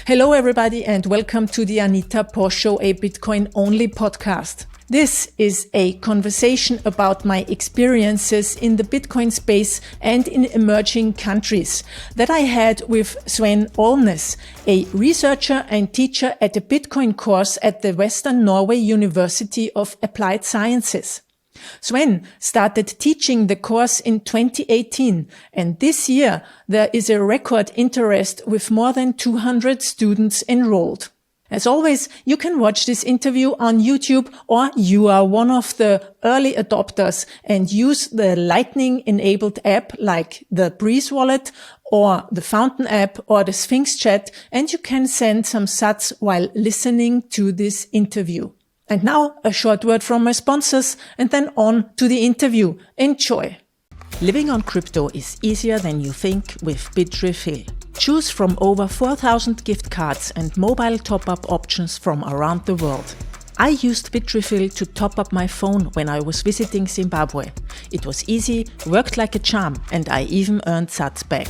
Hello, everybody, and welcome to the Anita Posch Show, a Bitcoin-only podcast. This is a conversation about my experiences in the Bitcoin space and in emerging countries that I had with Svein Ølnes, a researcher and teacher at a Bitcoin course at the Western Norway University of Applied Sciences. Svein started teaching the course in 2018, and this year there is a record interest with more than 200 students enrolled. As always, you can watch this interview on YouTube, or you are one of the early adopters and use the Lightning-enabled app like the Breeze wallet or the Fountain app or the Sphinx chat, and you can send some sats while listening to this interview. And now a short word from my sponsors and then on to the interview. Enjoy. Living on crypto is easier than you think with Bitrefill. Choose from over 4,000 gift cards and mobile top-up options from around the world. I used Bitrefill to top up my phone when I was visiting Zimbabwe. It was easy, worked like a charm, and I even earned sats back.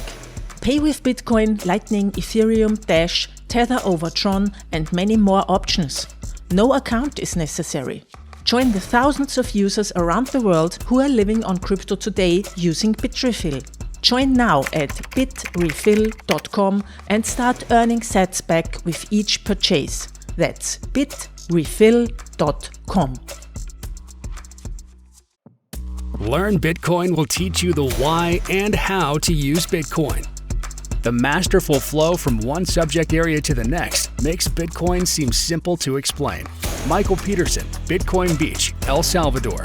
Pay with Bitcoin, Lightning, Ethereum, Dash, Tether over Tron, and many more options. No account is necessary. Join the thousands of users around the world who are living on crypto today using Bitrefill. Join now at bitrefill.com and start earning sats back with each purchase. That's bitrefill.com. Learn Bitcoin will teach you the why and how to use Bitcoin. The masterful flow from one subject area to the next makes Bitcoin seem simple to explain. Michael Peterson, Bitcoin Beach, El Salvador.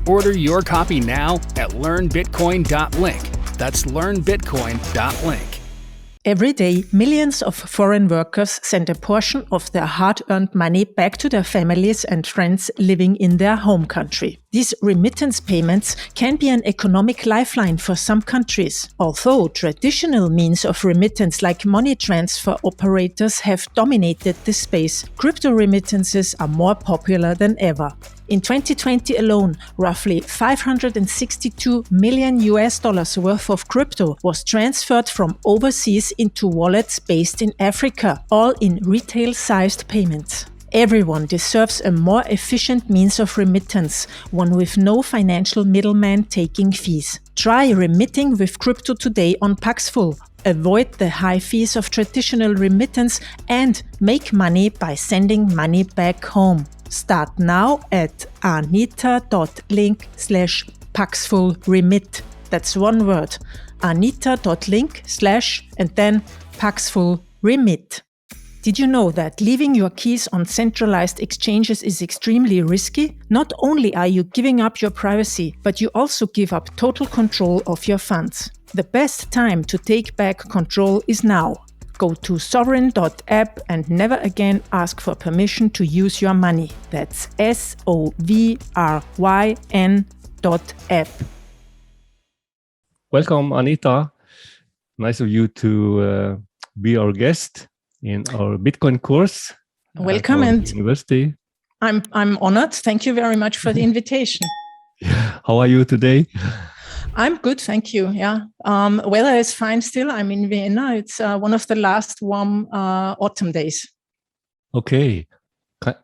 Order your copy now at learnbitcoin.link. That's learnbitcoin.link. Every day, millions of foreign workers send a portion of their hard-earned money back to their families and friends living in their home country. These remittance payments can be an economic lifeline for some countries. Although traditional means of remittance like money transfer operators have dominated this space, crypto remittances are more popular than ever. In 2020 alone, roughly $562 million worth of crypto was transferred from overseas into wallets based in Africa, all in retail-sized payments. Everyone deserves a more efficient means of remittance, one with no financial middleman taking fees. Try remitting with crypto today on Paxful. Avoid the high fees of traditional remittance and make money by sending money back home. Start now at anita.link/Paxful-remit. That's one word. anita.link/ and then Paxful-remit. Did you know that leaving your keys on centralized exchanges is extremely risky? Not only are you giving up your privacy, but you also give up total control of your funds. The best time to take back control is now. Go to sovryn.app and never again ask for permission to use your money. That's sovryn.app. Welcome, Anita. Nice of you to be our guest in our Bitcoin course. Welcome, at our and university. I'm honored. Thank you very much for the invitation. How are you today? I'm good, thank you. Yeah, weather is fine still. I'm in Vienna. It's one of the last warm autumn days. Okay,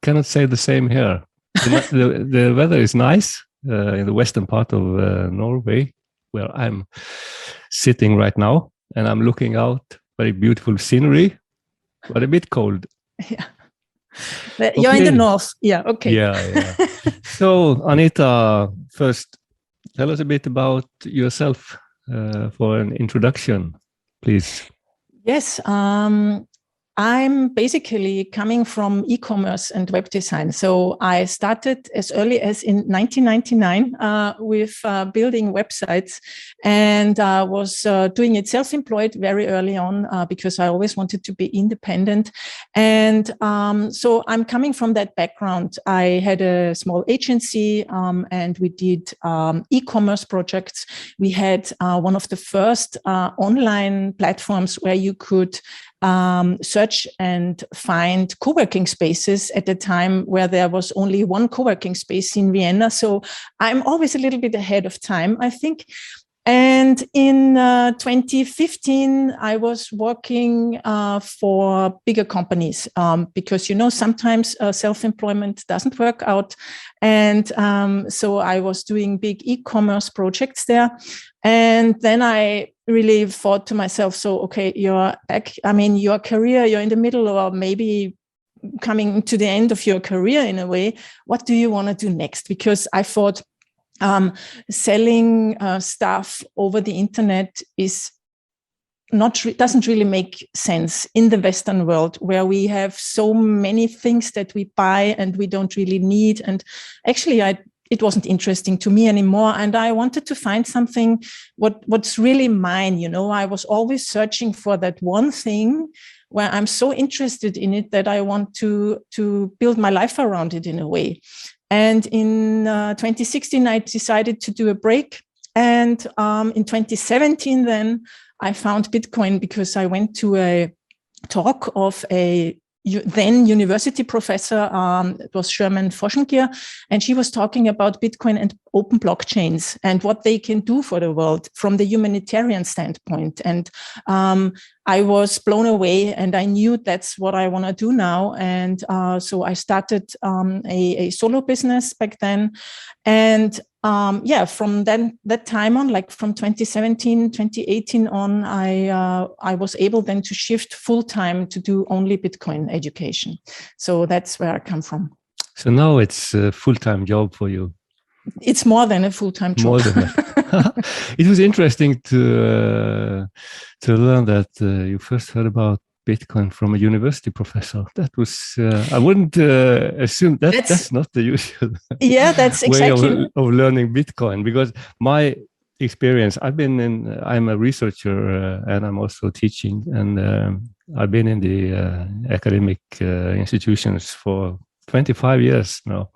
cannot say the same here. The weather is nice in the western part of Norway, where I'm sitting right now, and I'm looking out. Very beautiful scenery, but a bit cold. Yeah, you're in the north. Yeah, okay. Yeah. So, Anita, first, tell us a bit about yourself for an introduction, please. Yes, I'm basically coming from e-commerce and web design. So I started as early as in 1999 with building websites, and was doing it self-employed very early on because I always wanted to be independent. And so I'm coming from that background. I had a small agency and we did e-commerce projects. We had one of the first online platforms where you could search and find co-working spaces at a time where there was only one co-working space in Vienna. So I'm always a little bit ahead of time, I think. And in 2015, I was working for bigger companies because, sometimes self-employment doesn't work out. And so I was doing big e-commerce projects there. And then I really thought to myself, so, okay, you're back. I mean, your career, you're in the middle or maybe coming to the end of your career in a way. What do you want to do next? Because I thought, selling stuff over the internet doesn't really make sense in the Western world, where we have so many things that we buy and we don't really need. And actually, it wasn't interesting to me anymore. And I wanted to find something what's really mine. I was always searching for that one thing where I'm so interested in it that I want to build my life around it in a way. And in 2016, I decided to do a break. And in 2017, then I found Bitcoin because I went to a talk of a then university professor. It was Sherman Foschengier, and she was talking about Bitcoin and open blockchains and what they can do for the world from the humanitarian standpoint. And I was blown away, and I knew that's what I want to do now. And so I started a solo business back then. And from that time on, like from 2017, 2018 on, I was able then to shift full time to do only Bitcoin education. So that's where I come from. So now it's a full-time job for you. It's more than a full-time job. More than that. It was interesting to learn that you first heard about Bitcoin from a university professor. That was I wouldn't assume that's not the usual that's exactly way of learning Bitcoin, because my experience, I'm a researcher and I'm also teaching, and I've been in the academic institutions for 25 years now,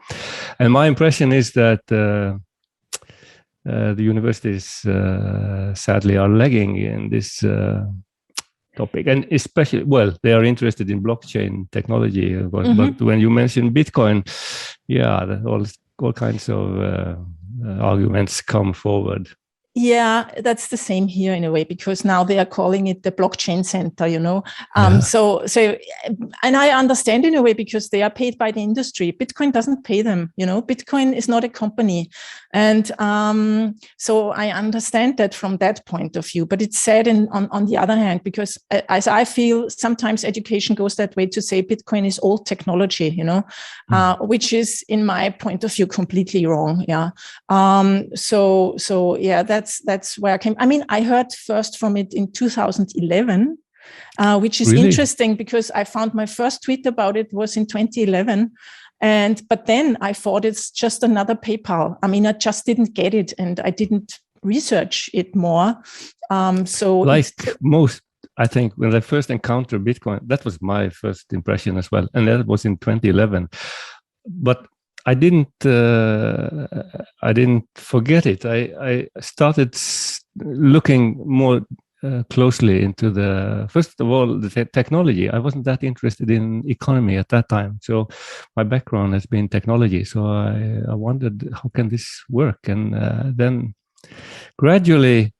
and my impression is that the universities sadly are lagging in this topic, and especially, they are interested in blockchain technology, but when you mention Bitcoin, all kinds of arguments come forward. Yeah, that's the same here in a way, because now they are calling it the blockchain center, So, and I understand in a way because they are paid by the industry. Bitcoin doesn't pay them, Bitcoin is not a company. And so I understand that from that point of view, but it's sad on the other hand, because as I feel sometimes education goes that way to say Bitcoin is old technology, which is in my point of view completely wrong. Yeah. That's where I came. I mean, I heard first from it in 2011, which is really interesting because I found my first tweet about it was in 2011. But then I thought it's just another PayPal. I mean, I just didn't get it and I didn't research it more. Most, I think, when I first encountered Bitcoin, that was my first impression as well. And that was in 2011. But I didn't forget it. I started looking more closely into first of all, the technology. I wasn't that interested in economy at that time. So my background has been technology. So I wondered, how can this work? And then gradually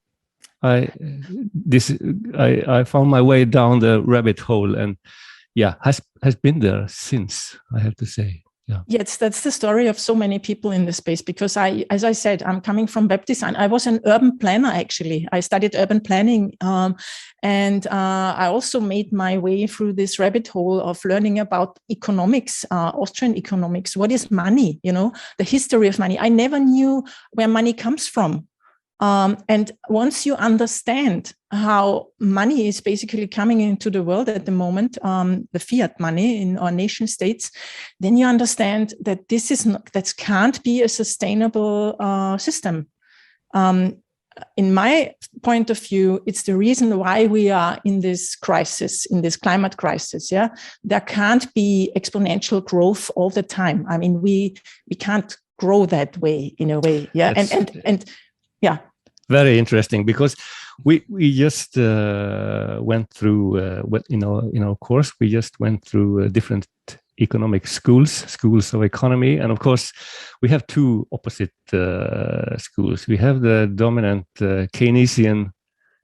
I found my way down the rabbit hole, and has been there since, I have to say. Yeah. Yes, that's the story of so many people in the space, because as I said, I'm coming from web design. I was an urban planner, actually. I studied urban planning, and I also made my way through this rabbit hole of learning about economics, Austrian economics. What is money? The history of money. I never knew where money comes from. And once you understand how money is basically coming into the world at the moment, the fiat money in our nation states, then you understand that that can't be a sustainable system. In my point of view, it's the reason why we are in this crisis, in this climate crisis. Yeah, there can't be exponential growth all the time. I mean, we can't grow that way in a way. Yeah, and yeah. Very interesting, because we just went through in our course, we just went through different economic schools of economy. And of course, we have two opposite schools. We have the dominant Keynesian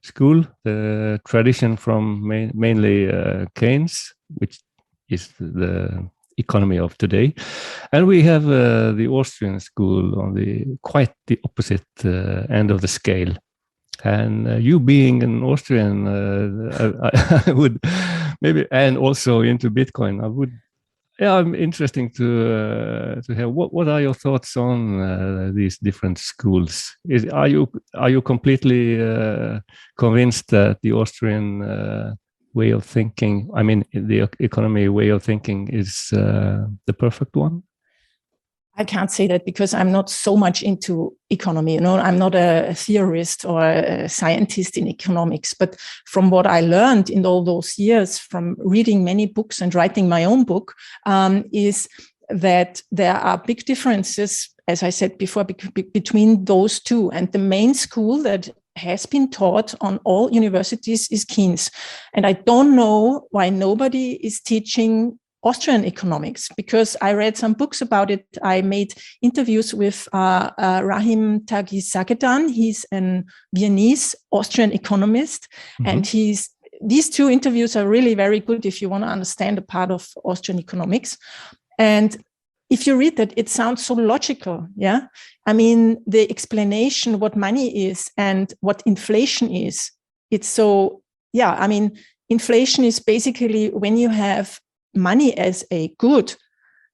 school, the tradition from mainly Keynes, which is the economy of today. And we have the Austrian school on quite the opposite end of the scale. And you being an Austrian, I would maybe, and also into Bitcoin, I'm interesting to hear what are your thoughts on these different schools. Are you completely convinced that the Austrian way of thinking, I mean the economy way of thinking, is the perfect one? I can't say that because I'm not so much into economy. I'm not a theorist or a scientist in economics. But from what I learned in all those years from reading many books and writing my own book, is that there are big differences, as I said before, between those two. And the main school that has been taught on all universities is Keynes. And I don't know why nobody is teaching Austrian economics, because I read some books about it. I made interviews with Rahim Taghi-Sagedan. He's a Viennese Austrian economist. Mm-hmm. And these two interviews are really very good if you want to understand a part of Austrian economics. And if you read that, it sounds so logical. Yeah. I mean, the explanation what money is and what inflation is, it's so, yeah. I mean, inflation is basically when you have money as a good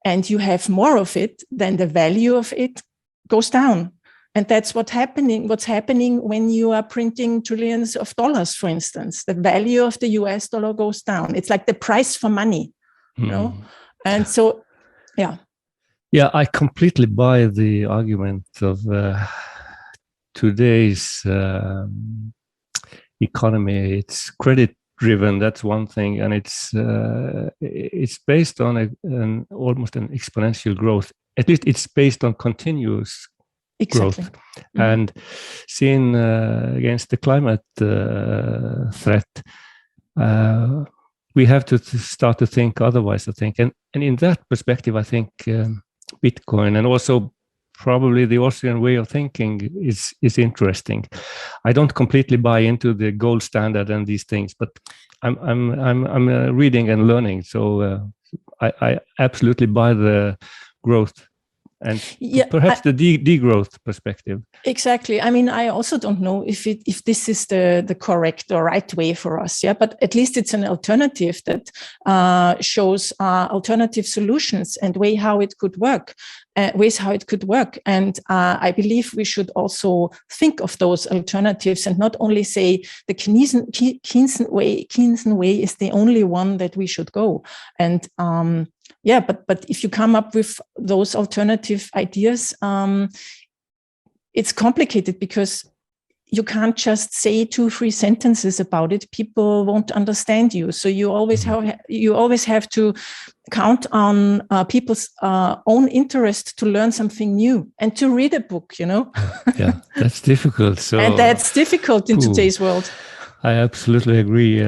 and you have more of it, then the value of it goes down. And that's what's happening when you are printing trillions of dollars, for instance. The value of the US dollar goes down. It's like the price for money, you know? And so, yeah. Yeah, I completely buy the argument of today's economy. It's credit driven, that's one thing, and it's based on almost an exponential growth. At least it's based on continuous growth. Mm-hmm. And seen against the climate threat, we have to start to think otherwise, I think. And in that perspective, I think Bitcoin and also probably the Austrian way of thinking is interesting. I don't completely buy into the gold standard and these things, but I'm reading and learning. So I absolutely buy the growth and perhaps the degrowth perspective. Exactly. I mean, I also don't know if this is the correct or right way for us. Yeah, but at least it's an alternative that shows alternative solutions and ways how it could work. And I believe we should also think of those alternatives and not only say the Keynesian way is the only one that we should go. And but if you come up with those alternative ideas, it's complicated because you can't just say 2-3 sentences about it. People won't understand you. So you always have to count on people's own interest to learn something new and to read a book, you know? Yeah, that's difficult. So, and that's difficult in today's world. I absolutely agree.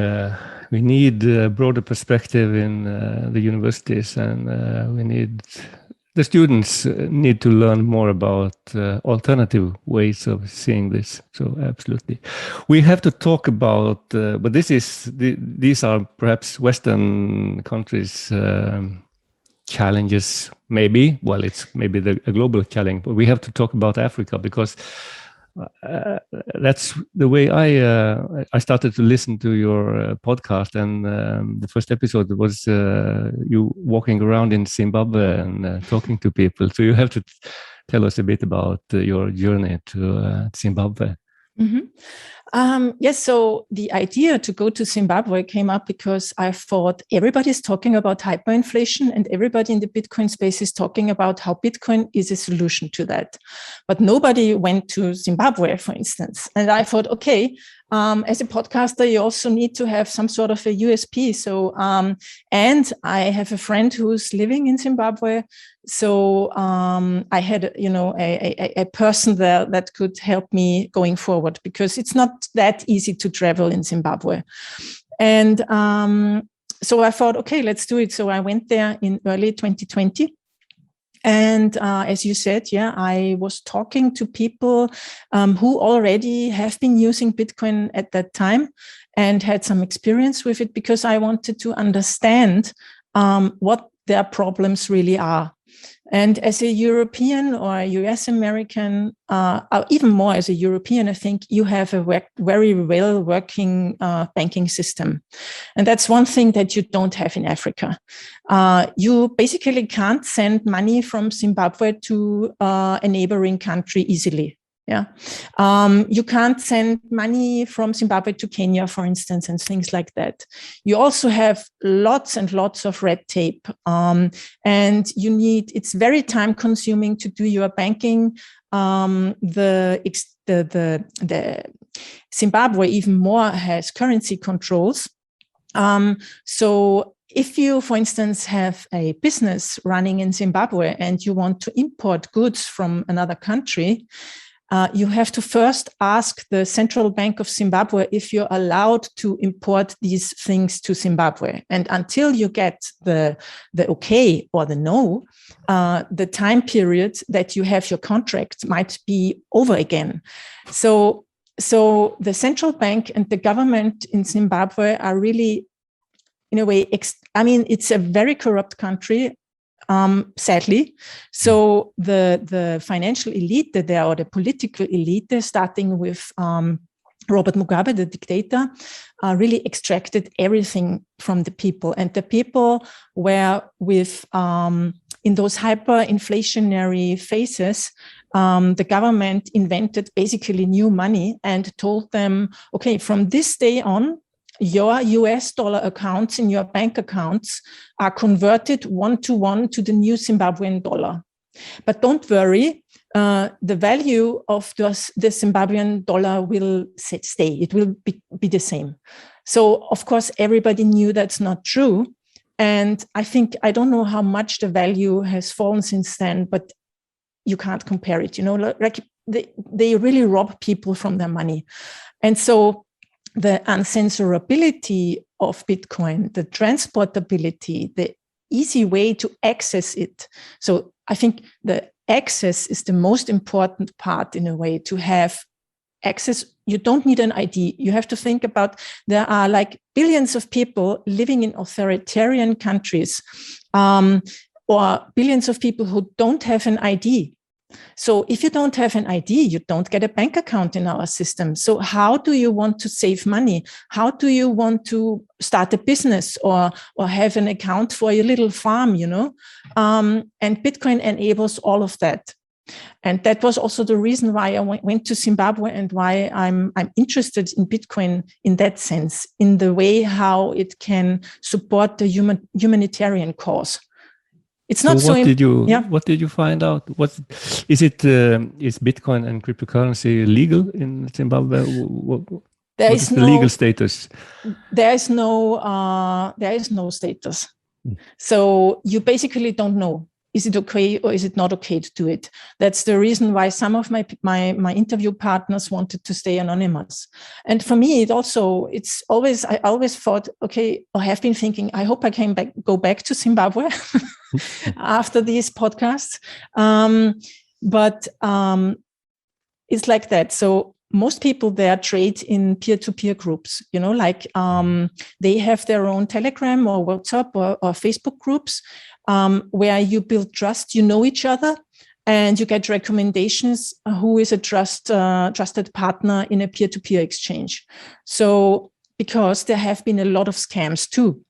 We need a broader perspective in the universities, and the students need to learn more about alternative ways of seeing this. So absolutely, we have to talk about. But these are perhaps Western countries' challenges. Maybe, well, it's maybe a global challenge. But we have to talk about Africa because that's the way I started to listen to your podcast, and the first episode was you walking around in Zimbabwe and talking to people. So you have to tell us a bit about your journey to Zimbabwe. Mm-hmm. Yes, so the idea to go to Zimbabwe came up because I thought everybody's talking about hyperinflation and everybody in the Bitcoin space is talking about how Bitcoin is a solution to that. But nobody went to Zimbabwe, for instance. And I thought, okay, as a podcaster, you also need to have some sort of a USP. So, and I have a friend who's living in Zimbabwe. So I had, a person there that could help me going forward because it's not that easy to travel in Zimbabwe. And so I thought, okay, let's do it. So I went there in early 2020. And as you said, I was talking to people who already have been using Bitcoin at that time and had some experience with it, because I wanted to understand what their problems really are. And as a European or a US American, or even more as a European, I think you have a very well working banking system. And that's one thing that you don't have in Africa. You basically can't send money from Zimbabwe to a neighboring country easily. You can't send money from Zimbabwe to Kenya, for instance, and things like that. You also have lots and lots of red tape, and it's very time consuming to do your banking. The Zimbabwe even more has currency controls. So if you, for instance, have a business running in Zimbabwe and you want to import goods from another country, you have to first ask the Central Bank of Zimbabwe if you're allowed to import these things to Zimbabwe. And until you get the okay or the no, the time period that you have your contract might be over again. So the central bank and the government in Zimbabwe are really, in a way, it's a very corrupt country. Sadly. So the financial elite there, or the political elite, starting with Robert Mugabe, the dictator, really extracted everything from the people. And the people were in those hyperinflationary phases, the government invented basically new money and told them, okay, from this day on, your US dollar accounts in your bank accounts are converted 1-to-1 to the new Zimbabwean dollar. But don't worry, the value of the Zimbabwean dollar will stay. It will be the same. So, of course, everybody knew that's not true. And I don't know how much the value has fallen since then, but you can't compare it. Like they really rob people from their money. And so the uncensorability of Bitcoin, the transportability, the easy way to access it. So I think the access is the most important part, in a way, to have access. You don't need an ID. You have to think about, there are like billions of people living in authoritarian countries, or billions of people who don't have an ID. So if you don't have an ID, you don't get a bank account in our system. So how do you want to save money? How do you want to start a business or have an account for your little farm, And Bitcoin enables all of that. And that was also the reason why I went to Zimbabwe, and why I'm interested in Bitcoin in that sense, in the way how it can support the humanitarian cause. It's not so. What did you find out? Is Bitcoin and cryptocurrency legal in Zimbabwe? What is the legal status? There is no status. So you basically don't know. Is it okay or is it not okay to do it? That's the reason why some of my interview partners wanted to stay anonymous. And for me, I always thought, okay, or have been thinking, I hope I can go back to Zimbabwe after these podcasts. But it's like that. So most people there trade in peer-to-peer groups, they have their own Telegram or WhatsApp or Facebook groups, where you build trust, you know each other, and you get recommendations who is a trusted partner in a peer-to-peer exchange. So, because there have been a lot of scams too.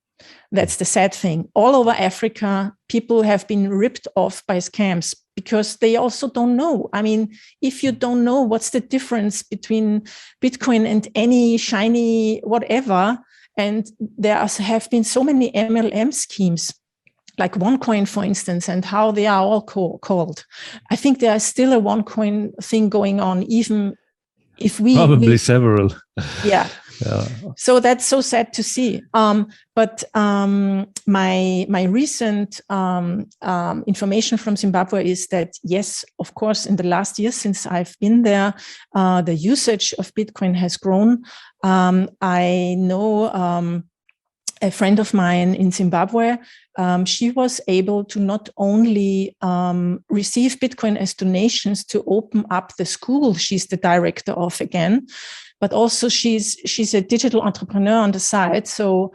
That's the sad thing. All over Africa, people have been ripped off by scams because they also don't know. I mean, if you don't know what's the difference between Bitcoin and any shiny whatever, and there have been so many MLM schemes, like OneCoin, for instance, and how they are all called. I think there is still a OneCoin thing going on, even if probably several. Yeah. So that's so sad to see. But my recent information from Zimbabwe is that, yes, of course, in the last year since I've been there, the usage of Bitcoin has grown. I know a friend of mine in Zimbabwe, she was able to not only receive Bitcoin as donations to open up the school she's the director of again, but also she's a digital entrepreneur on the side. So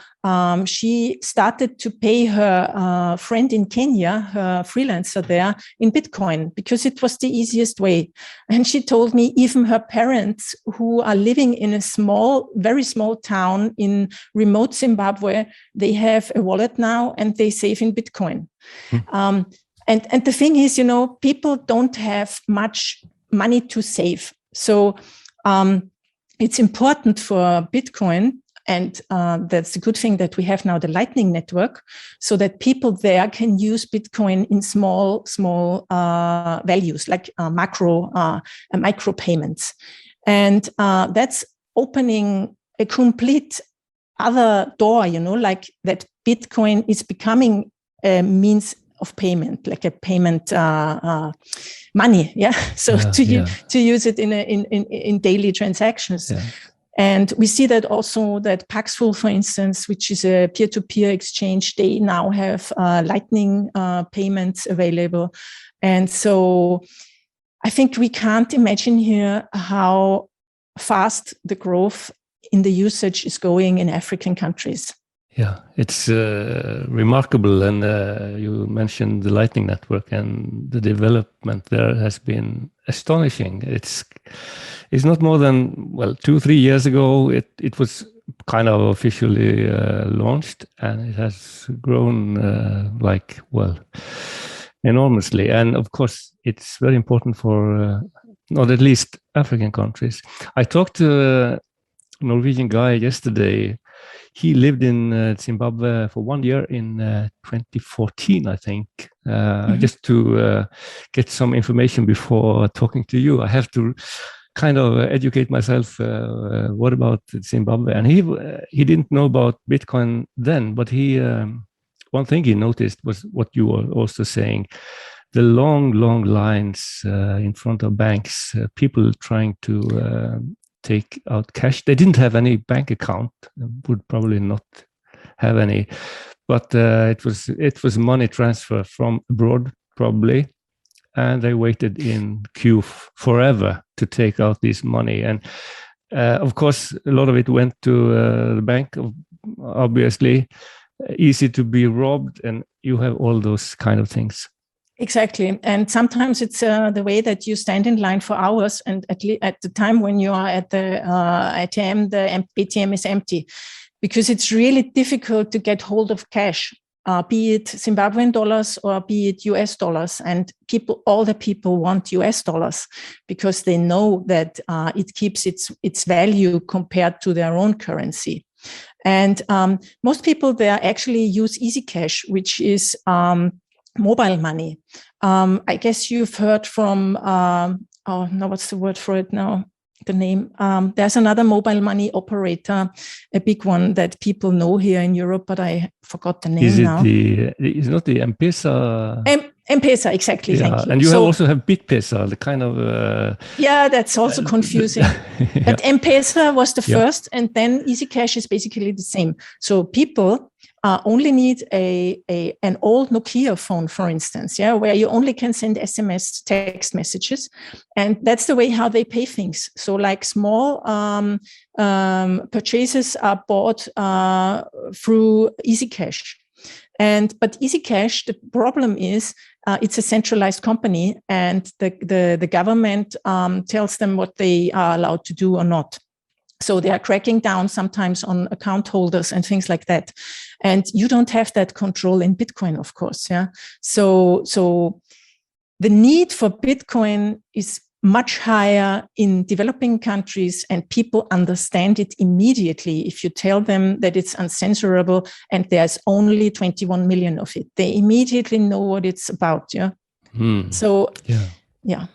she started to pay her friend in Kenya, her freelancer there, in Bitcoin because it was the easiest way. And she told me even her parents, who are living in a very small town in remote Zimbabwe, they have a wallet now and they save in Bitcoin. And the thing is, people don't have much money to save. So it's important for Bitcoin, and that's a good thing that we have now the Lightning Network, so that people there can use Bitcoin in small values like micro payments, and that's opening a complete other door. Like that, Bitcoin is becoming a means of payment, like a payment money, so to use it in daily transactions. And we see that also that Paxful, for instance, which is a peer-to-peer exchange, they now have Lightning payments available. And so I think we can't imagine here how fast the growth in the usage is going in African countries. Yeah, it's remarkable. And you mentioned the Lightning Network, and the development there has been astonishing. It's not more than, 2-3 years ago, it was kind of officially launched, and it has grown enormously. And of course, it's very important for not at least African countries. I talked to a Norwegian guy yesterday. He lived in Zimbabwe for 1 year in 2014, I think. Just to get some information before talking to you, I have to kind of educate myself. What about Zimbabwe? And he didn't know about Bitcoin then, but one thing he noticed was what you were also saying: the long lines in front of banks, people trying to take out cash. They didn't have any bank account, would probably not have any, but it was money transfer from abroad probably, and they waited in queue forever to take out this money. And of course, a lot of it went to the bank, obviously. Easy to be robbed, and you have all those kind of things. Exactly. And sometimes it's the way that you stand in line for hours, and at the time when you are at the ATM, the ATM is empty, because it's really difficult to get hold of cash, be it Zimbabwean dollars or be it US dollars. And all the people want US dollars because they know that it keeps its value compared to their own currency. And most people there actually use Easy Cash, which is mobile money. I guess you've heard from, what's the word for it now? The name. There's another mobile money operator, a big one that people know here in Europe, but I forgot the name now. Is not the M-Pesa? M-Pesa, exactly. Yeah. Thank you. And you also have Bitpesa, the kind of... that's also confusing. Yeah. But M-Pesa was the first, and then Easy Cash is basically the same. So people only need an old Nokia phone, for instance, where you only can send SMS text messages. And that's the way how they pay things. So like small purchases are bought through Easy Cash. But Easy Cash, the problem is it's a centralized company, and the government tells them what they are allowed to do or not. So they are cracking down sometimes on account holders and things like that. And you don't have that control in Bitcoin, of course. Yeah. So the need for Bitcoin is much higher in developing countries, and people understand it immediately. If you tell them that it's uncensorable and there's only 21 million of it, they immediately know what it's about. Yeah. So, yeah.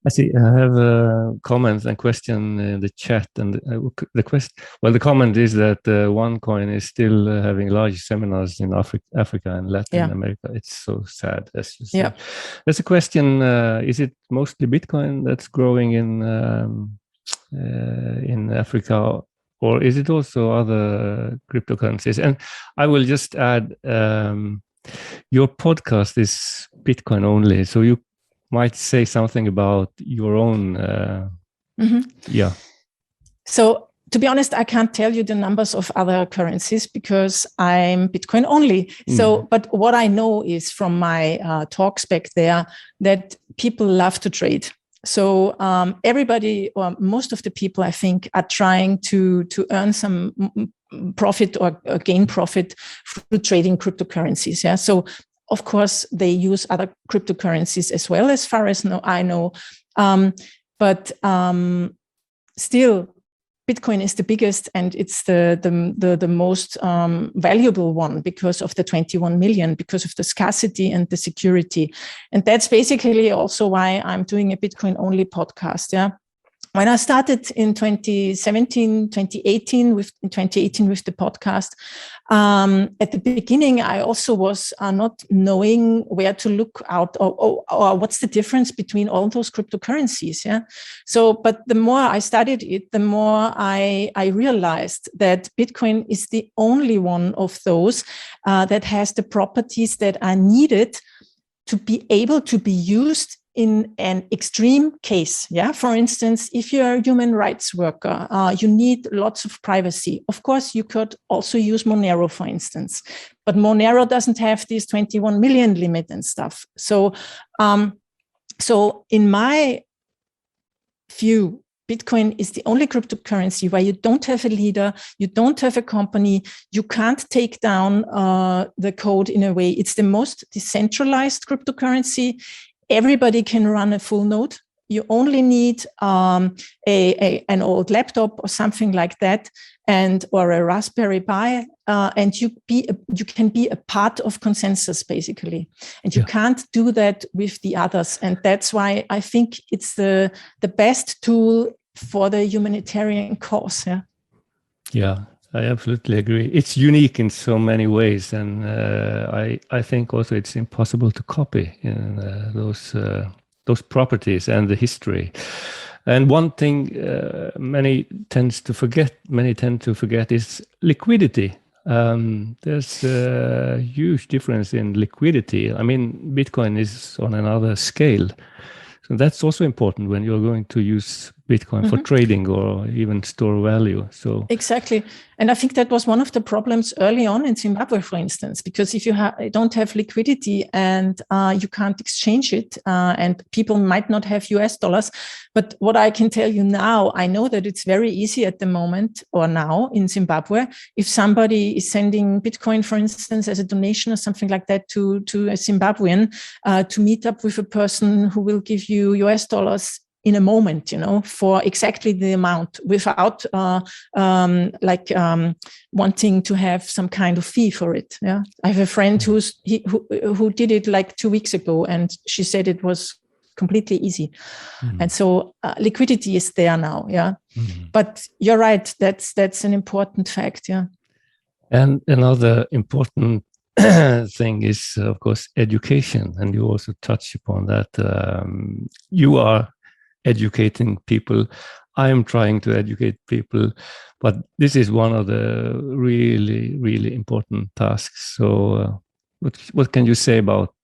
I see. I have a comment and question in the chat, and the comment is that OneCoin is still having large seminars in Africa and Latin America. It's so sad, as you said. There's a question: is it mostly Bitcoin that's growing in Africa, or is it also other cryptocurrencies? And I will just add, your podcast is Bitcoin only, so you might say something about your own. Yeah. So to be honest, I can't tell you the numbers of other currencies because I'm Bitcoin only. So, but what I know is from my talks back there that people love to trade. So everybody, or most of the people, I think, are trying to earn some profit or gain profit through trading cryptocurrencies. Yeah. So of course they use other cryptocurrencies as well, as far as I know. But still, Bitcoin is the biggest, and it's the most valuable one because of the 21 million, because of the scarcity and the security. And that's basically also why I'm doing a Bitcoin only podcast. Yeah. When I started in 2018 with the podcast, at the beginning, I also was not knowing where to look out or what's the difference between all those cryptocurrencies. Yeah. So, but the more I studied it, the more I realized that Bitcoin is the only one of those that has the properties that are needed to be able to be used in an extreme case. Yeah. For instance, if you're a human rights worker, you need lots of privacy. Of course, you could also use Monero, for instance, but Monero doesn't have this 21 million limit and stuff. So, so in my view, Bitcoin is the only cryptocurrency where you don't have a leader, you don't have a company, you can't take down the code in a way. It's the most decentralized cryptocurrency. Everybody can run a full node. You only need an old laptop or something like that, or a Raspberry Pi, and you can be a part of consensus basically. And you can't do that with the others. And that's why I think it's the best tool for the humanitarian cause. Yeah. Yeah. I absolutely agree. It's unique in so many ways, and I think also it's impossible to copy those properties and the history. And one thing many tend to forget is liquidity. There's a huge difference in liquidity. I mean, Bitcoin is on another scale. So that's also important when you're going to use Bitcoin for trading or even store value. So exactly. And I think that was one of the problems early on in Zimbabwe, for instance, because if you don't have liquidity and you can't exchange it, and people might not have US dollars. But what I can tell you now, I know that it's very easy at the moment or now in Zimbabwe. If somebody is sending Bitcoin, for instance, as a donation or something like that to a Zimbabwean, to meet up with a person who will give you US dollars in a moment, for exactly the amount without wanting to have some kind of fee for it. Yeah. I have a friend who did it like 2 weeks ago, and she said it was completely easy. And so liquidity is there now. Yeah. But you're right. That's an important fact. Yeah. And another important thing is, of course, education. And you also touch upon that. You are educating people. I am trying to educate people, but this is one of the really, really important tasks. So what can you say about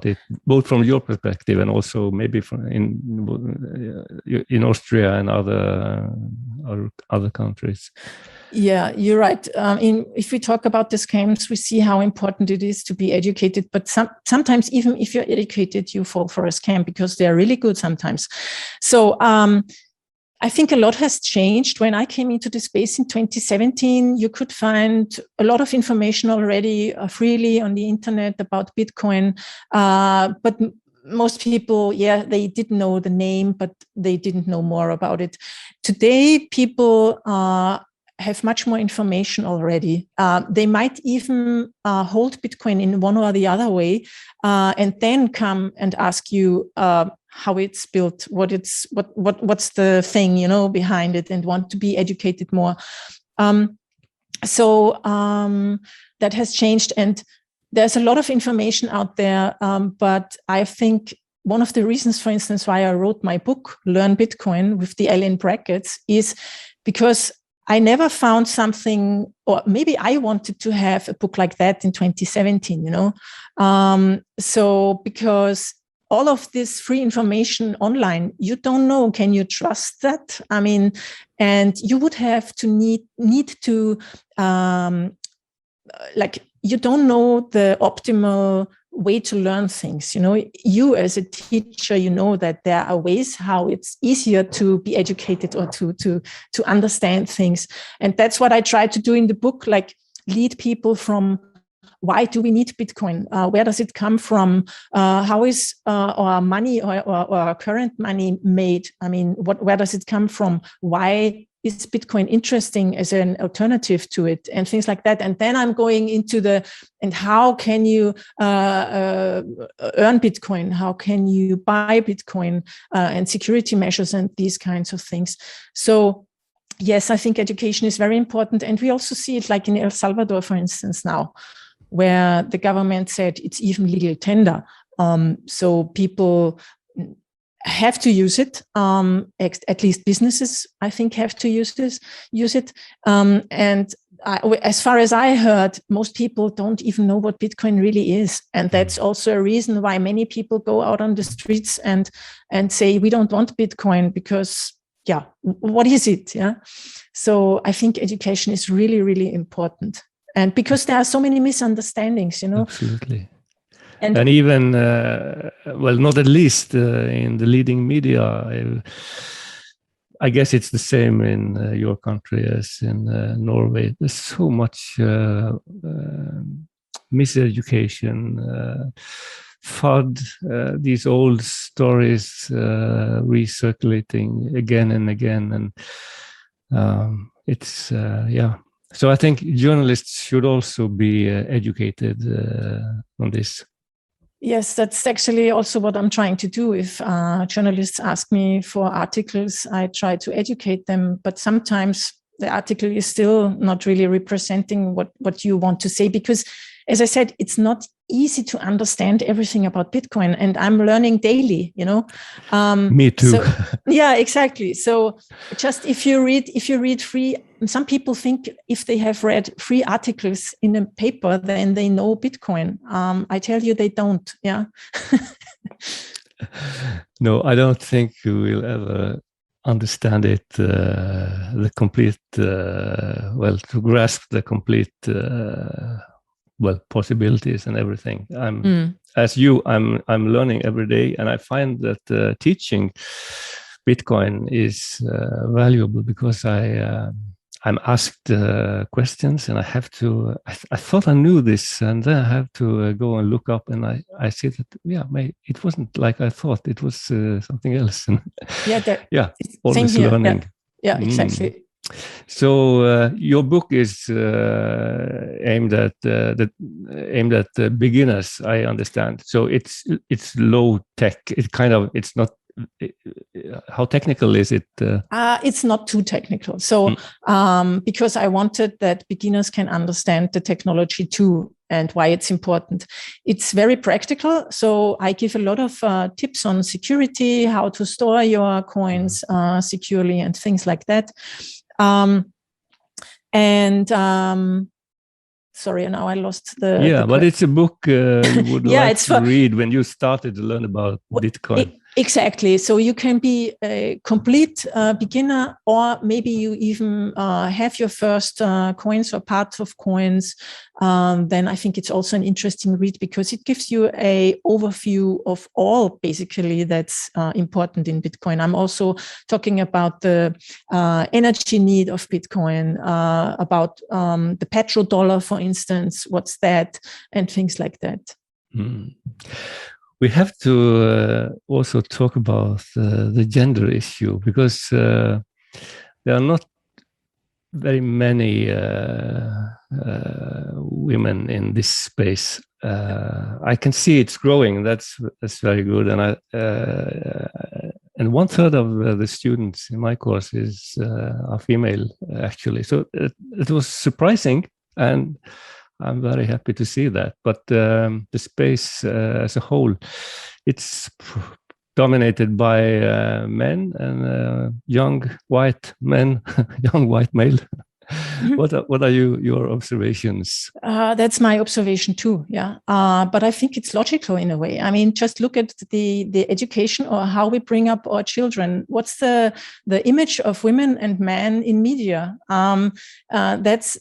it, both from your perspective and also maybe from in Austria and other countries? Yeah, you're right. If we talk about the scams, we see how important it is to be educated. But sometimes, even if you're educated, you fall for a scam because they're really good sometimes. So I think a lot has changed. When I came into the space in 2017, you could find a lot of information already freely on the internet about Bitcoin. But most people, they did know the name, but they didn't know more about it. Today, people have much more information already. They might even hold Bitcoin in one or the other way, and then come and ask you how it's built, what's the thing behind it, and want to be educated more. So that has changed, and there's a lot of information out there. But I think one of the reasons, for instance, why I wrote my book, Learn Bitcoin with the L in brackets, is because I never found something, or maybe I wanted to have a book like that in 2017, So because all of this free information online, you don't know, can you trust that? I mean, and you would have to need to, you don't know the optimal way to learn things. You as a teacher, that there are ways how it's easier to be educated or to understand things. And that's what I try to do in the book, like lead people from why do we need Bitcoin? Where does it come from? How is our money or our current money made? I mean, where does it come from? Why is Bitcoin interesting as an alternative to it, and things like that? And then I'm going into and how can you earn Bitcoin? How can you buy Bitcoin and security measures and these kinds of things? So yes, I think education is very important. And we also see it like in El Salvador, for instance, now, where the government said it's even legal tender. So people have to use it. At least businesses, I think, have to use it. As far as I heard, most people don't even know what Bitcoin really is. And that's also a reason why many people go out on the streets and say, we don't want Bitcoin because, what is it? Yeah. So I think education is really, really important. And because there are so many misunderstandings, Absolutely. And even, not at least in the leading media, I guess it's the same in your country as in Norway. There's so much miseducation, FUD, these old stories recirculating again and again. And it's, So I think journalists should also be educated on this. Yes, that's actually also what I'm trying to do. If journalists ask me for articles, I try to educate them. But sometimes the article is still not really representing what you want to say, because, as I said, it's not easy to understand everything about Bitcoin, and I'm learning daily. Me too. So, yeah, exactly. So just if you read free, some people think if they have read free articles in a paper, then they know Bitcoin. I tell you, they don't. Yeah. No, I don't think you will ever understand it, the complete, to grasp the complete, possibilities and everything. As you, I'm learning every day, and I find that teaching Bitcoin is valuable because I'm asked questions, and I have to. I thought I knew this, and then I have to go and look up, and I see that it wasn't like I thought. It was something else. Always learning. Yeah, exactly. So your book is aimed at beginners, I understand. So it's low tech. It's not. How technical is it? It's not too technical. So because I wanted that beginners can understand the technology too and why it's important. It's very practical. So I give a lot of tips on security, how to store your coins securely and things like that. Sorry, now I lost the but it's a book you would like to read when you started to learn about Bitcoin. Exactly. So you can be a complete beginner, or maybe you even have your first coins or parts of coins. Then I think it's also an interesting read because it gives you an overview of all basically that's important in Bitcoin. I'm also talking about the energy need of Bitcoin, about the petrodollar, for instance, what's that, and things like that. We have to also talk about the gender issue, because there are not very many women in this space. I can see it's growing. That's very good. And and 1/3 of the students in my course are female, actually. So it was surprising, and I'm very happy to see that. But the space as a whole, it's dominated by men and young white men, young white male. What are your observations? That's my observation too. Yeah, but I think it's logical in a way. I mean, just look at the education or how we bring up our children. What's the image of women and men in media? That's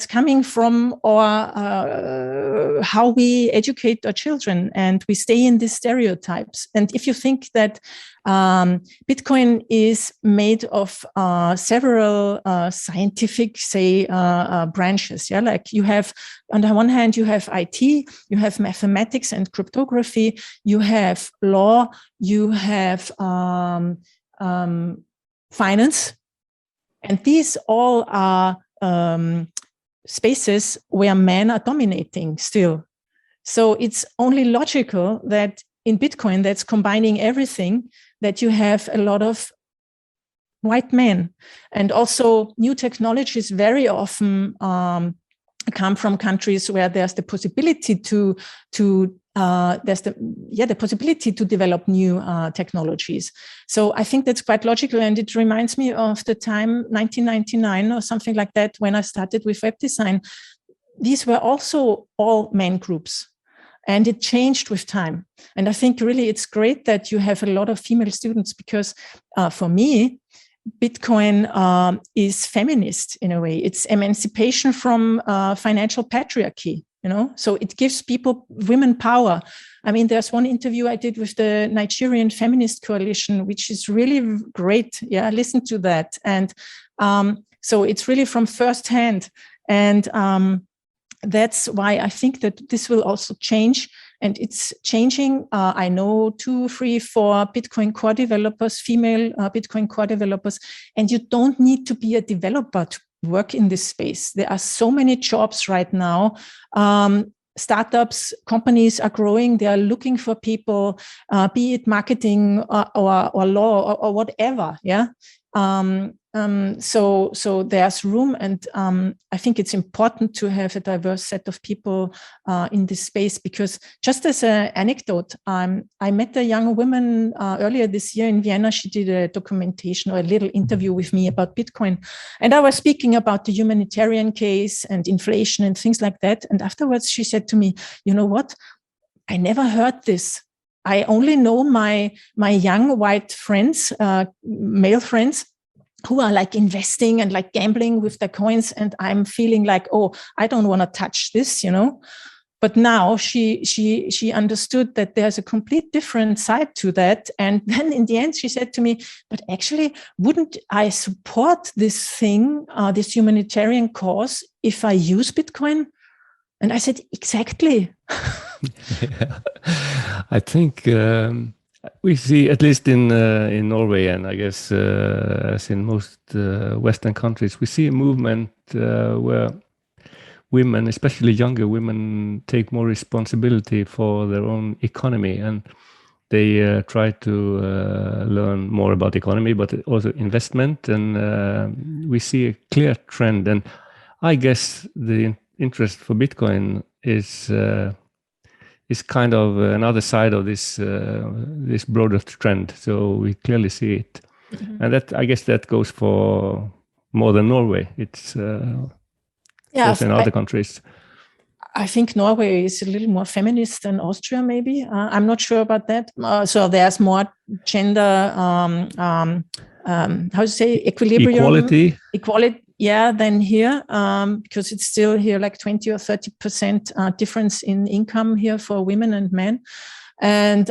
coming from our how we educate our children, and we stay in these stereotypes. And if you think that Bitcoin is made of several scientific, say, branches. Yeah, like you have, on the one hand, you have IT, you have mathematics and cryptography, you have law, you have finance, and these all are spaces where men are dominating still. So it's only logical that in Bitcoin, that's combining everything, that you have a lot of white men. And also new technologies very often come from countries where there's the possibility to develop new technologies. So I think that's quite logical, and it reminds me of the time 1999 or something like that when I started with web design. These were also all men groups. And it changed with time. And I think really it's great that you have a lot of female students, because for me, Bitcoin is feminist in a way. It's emancipation from financial patriarchy, you know? So it gives women power. I mean, there's one interview I did with the Nigerian Feminist Coalition, which is really great. Yeah, listen to that. And so it's really from firsthand. And that's why I think that this will also change, and it's changing. I know 2, 3, 4 Bitcoin core developers, female Bitcoin core developers, and you don't need to be a developer to work in this space. There are so many jobs right now. Startups, companies are growing. They are looking for people, be it marketing or law or whatever. Yeah. So there's room, and I think it's important to have a diverse set of people in this space, because just as an anecdote, I met a young woman earlier this year in Vienna. She did a documentation or a little interview with me about Bitcoin, and I was speaking about the humanitarian case and inflation and things like that. And afterwards she said to me, you know what? I never heard this. I only know my young white friends, male friends, who are like investing and like gambling with their coins. And I'm feeling like, oh, I don't want to touch this, you know. But now she understood that there's a complete different side to that. And then in the end, she said to me, but actually, wouldn't I support this thing, this humanitarian cause, if I use Bitcoin? And I said, exactly. Yeah. I think we see, at least in Norway, and I guess as in most Western countries, we see a movement where women, especially younger women, take more responsibility for their own economy, and they try to learn more about economy, but also investment. And we see a clear trend. And I guess the interest for Bitcoin is kind of another side of this broader trend. So we clearly see it, and that, I guess, that goes for more than Norway. It's also in other countries. I think Norway is a little more feminist than Austria, maybe. I'm not sure about that. So there's more gender, how to say, equality. Yeah, than here, because it's still here like 20 or 30% difference in income here for women and men. And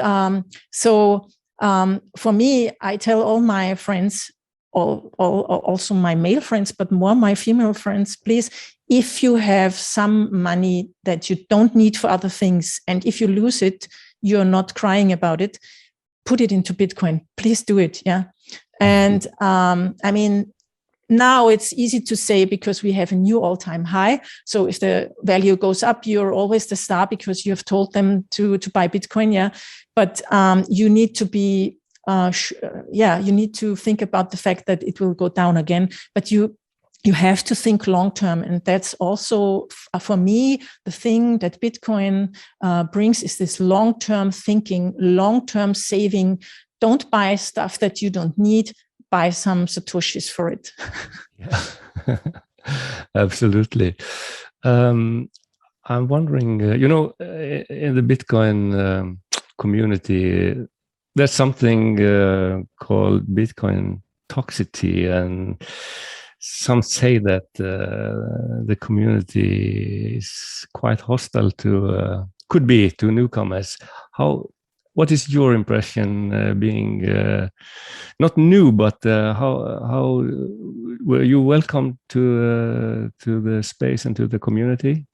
so for me, I tell all my friends, also my male friends, but more my female friends, please, if you have some money that you don't need for other things, and if you lose it, you're not crying about it, put it into Bitcoin. Please do it. Yeah. And I mean, now it's easy to say because we have a new all-time high. So if the value goes up, you're always the star because you have told them to buy Bitcoin. Yeah. But you need to be, you need to think about the fact that it will go down again. But you you have to think long-term. And that's also, for me, the thing that Bitcoin brings is this long-term thinking, long-term saving. Don't buy stuff that you don't need. Buy some Satoshis for it. Yeah. Absolutely. I'm wondering, in the Bitcoin community, there's something called Bitcoin Toxicity, and some say that the community is quite hostile to newcomers. What is your impression, being not new, but how were you welcome to the space and to the community?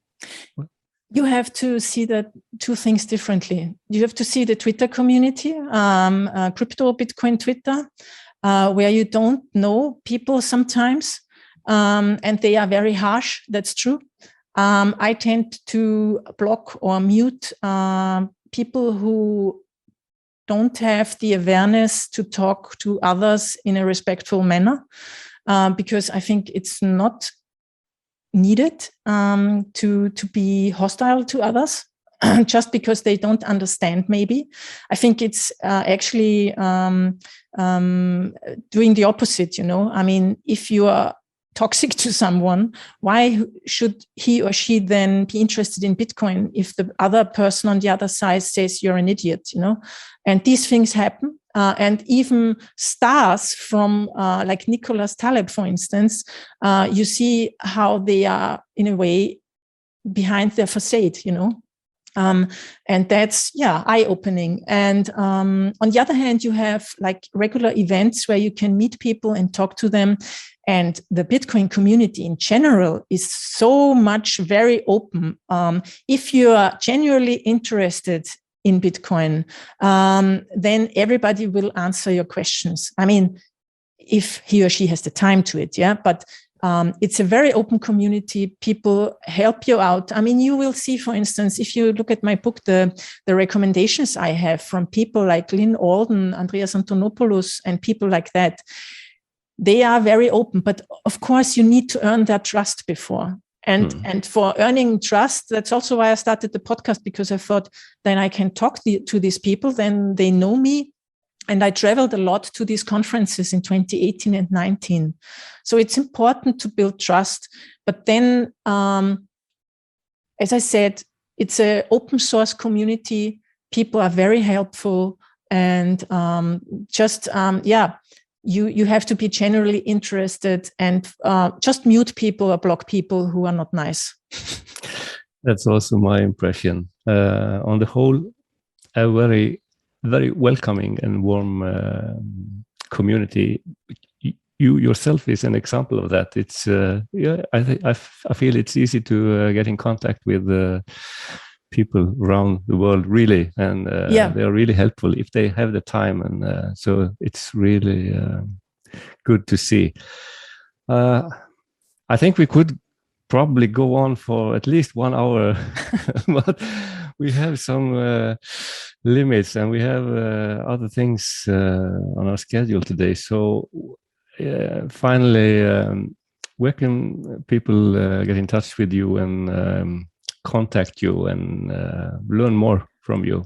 You have to see the two things differently. You have to see the Twitter community, crypto Bitcoin Twitter, where you don't know people sometimes, and they are very harsh. That's true. I tend to block or mute people who don't have the awareness to talk to others in a respectful manner, because I think it's not needed to be hostile to others just because they don't understand. Maybe I think it's actually doing the opposite. I mean, if you are toxic to someone, why should he or she then be interested in Bitcoin if the other person on the other side says you're an idiot? And these things happen. And even stars from like Nicholas Taleb, for instance, you see how they are in a way behind their facade, and that's, eye-opening. And on the other hand, you have like regular events where you can meet people and talk to them. And the Bitcoin community in general is so much very open. If you are genuinely interested in Bitcoin, then everybody will answer your questions. I mean, if he or she has the time to it, but it's a very open community. People help you out. I mean, you will see, for instance, if you look at my book, the recommendations I have from people like Lynn Alden, Andreas Antonopoulos, and people like that. They are very open, but of course you need to earn their trust before. And for earning trust, that's also why I started the podcast, because I thought then I can talk to these people, then they know me. And I traveled a lot to these conferences in 2018 and 19. So it's important to build trust. But then, as I said, it's an open source community. People are very helpful. And you have to be generally interested, and just mute people or block people who are not nice. That's also my impression. On the whole, a very, very welcoming and warm community. You yourself is an example of that. It's I feel it's easy to get in contact with people around the world, really, and they're really helpful if they have the time, and so it's really good to see. I think we could probably go on for at least 1 hour, but we have some limits, and we have other things on our schedule today. So finally, where can people get in touch with you and contact you and learn more from you?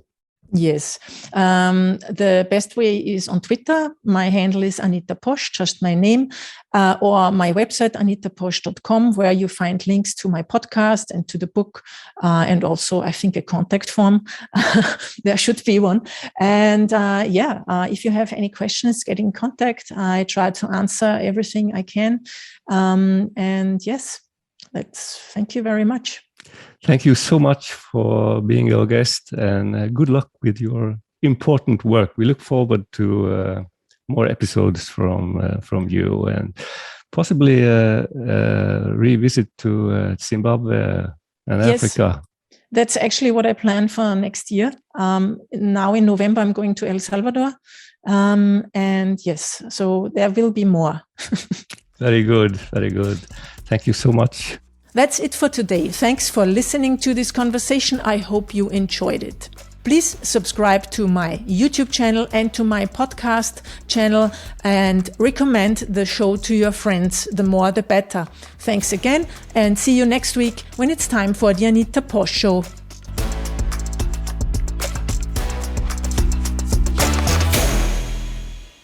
Yes. The best way is on Twitter. My handle is Anita Posch, just my name, or my website, anitaposch.com, where you find links to my podcast and to the book, and also, I think, a contact form. There should be one. And if you have any questions, get in contact. I try to answer everything I can. And yes, thank you very much. Thank you so much for being our guest, and good luck with your important work. We look forward to more episodes from you, and possibly revisit to Zimbabwe and Africa. That's actually what I plan for next year. Now in November, I'm going to El Salvador. And yes, so there will be more. Very good. Very good. Thank you so much. That's it for today. Thanks for listening to this conversation. I hope you enjoyed it. Please subscribe to my YouTube channel and to my podcast channel and recommend the show to your friends. The more the better. Thanks again and see you next week when it's time for the Anita Posch Show.